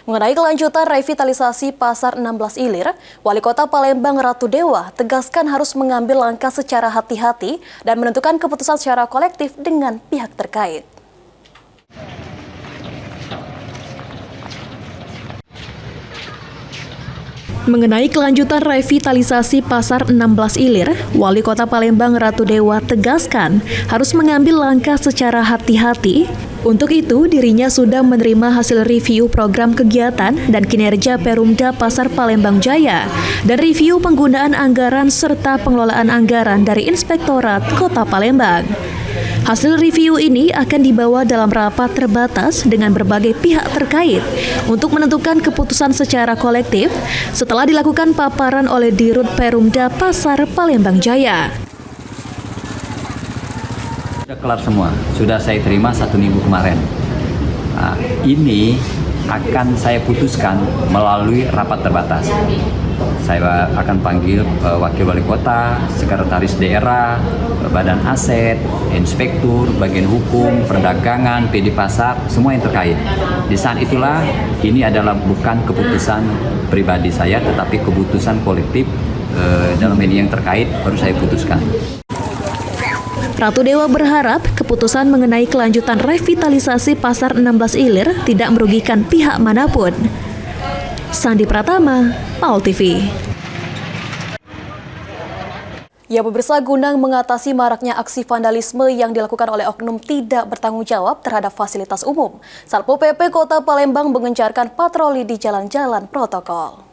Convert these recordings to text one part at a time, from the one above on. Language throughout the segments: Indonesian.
Mengenai kelanjutan revitalisasi Pasar 16 Ilir, Wali Kota Palembang Ratu Dewa tegaskan harus mengambil langkah secara hati-hati dan menentukan keputusan secara kolektif dengan pihak terkait. Mengenai kelanjutan revitalisasi Pasar 16 Ilir, Wali Kota Palembang Ratu Dewa tegaskan harus mengambil langkah secara hati-hati. Untuk itu, dirinya sudah menerima hasil review program kegiatan dan kinerja Perumda Pasar Palembang Jaya dan review penggunaan anggaran serta pengelolaan anggaran dari Inspektorat Kota Palembang. Hasil review ini akan dibawa dalam rapat terbatas dengan berbagai pihak terkait untuk menentukan keputusan secara kolektif setelah dilakukan paparan oleh Dirut Perumda Pasar Palembang Jaya. Sudah kelar semua, sudah saya terima 1 minggu kemarin. Nah, ini akan saya putuskan melalui rapat terbatas. Saya akan panggil Wakil Wali Kota, Sekretaris Daerah, Badan Aset, Inspektur, Bagian Hukum, Perdagangan, PD Pasar, semua yang terkait. Di saat itulah ini adalah bukan keputusan pribadi saya, tetapi keputusan kolektif dalam ini yang terkait baru saya putuskan. Ratu Dewa berharap keputusan mengenai kelanjutan revitalisasi Pasar 16 Ilir tidak merugikan pihak manapun. Sandi Pratama, PAL TV. Ya, pemirsa, guna mengatasi maraknya aksi vandalisme yang dilakukan oleh oknum tidak bertanggung jawab terhadap fasilitas umum, Satpol PP Kota Palembang mengencarkan patroli di jalan-jalan protokol.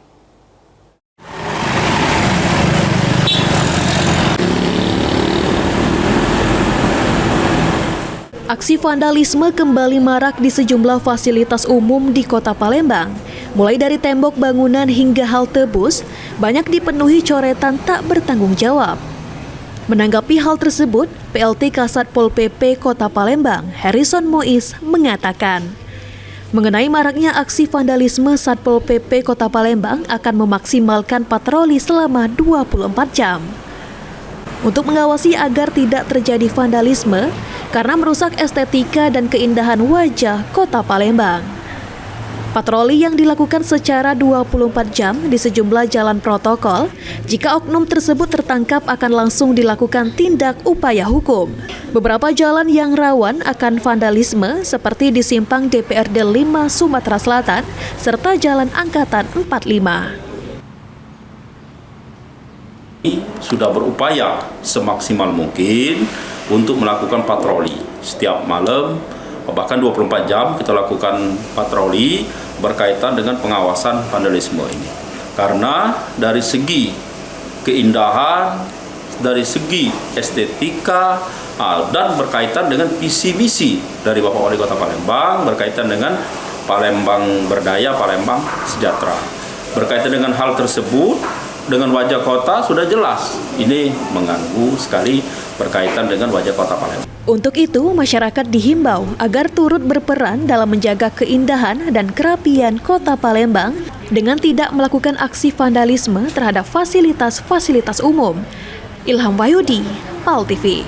Aksi vandalisme kembali marak di sejumlah fasilitas umum di Kota Palembang. Mulai dari tembok bangunan hingga halte bus, banyak dipenuhi coretan tak bertanggung jawab. Menanggapi hal tersebut, PLT Kasatpol PP Kota Palembang, Harrison Mois, mengatakan, mengenai maraknya aksi vandalisme, Satpol PP Kota Palembang akan memaksimalkan patroli selama 24 jam. Untuk mengawasi agar tidak terjadi vandalisme, karena merusak estetika dan keindahan wajah Kota Palembang. Patroli yang dilakukan secara 24 jam di sejumlah jalan protokol, jika oknum tersebut tertangkap akan langsung dilakukan tindak upaya hukum. Beberapa jalan yang rawan akan vandalisme seperti di Simpang DPRD 5 Sumatera Selatan, serta Jalan Angkatan 45. Sudah berupaya semaksimal mungkin untuk melakukan patroli setiap malam, bahkan 24 jam kita lakukan patroli berkaitan dengan pengawasan vandalisme ini. Karena dari segi keindahan, dari segi estetika, dan berkaitan dengan visi misi dari Bapak Wali Kota Palembang, berkaitan dengan Palembang Berdaya, Palembang Sejahtera. Berkaitan dengan hal tersebut, dengan wajah kota sudah jelas, ini mengganggu sekali berkaitan dengan wajah kota Palembang. Untuk itu, masyarakat dihimbau agar turut berperan dalam menjaga keindahan dan kerapian Kota Palembang dengan tidak melakukan aksi vandalisme terhadap fasilitas-fasilitas umum. Ilham Wahyudi, PAL TV.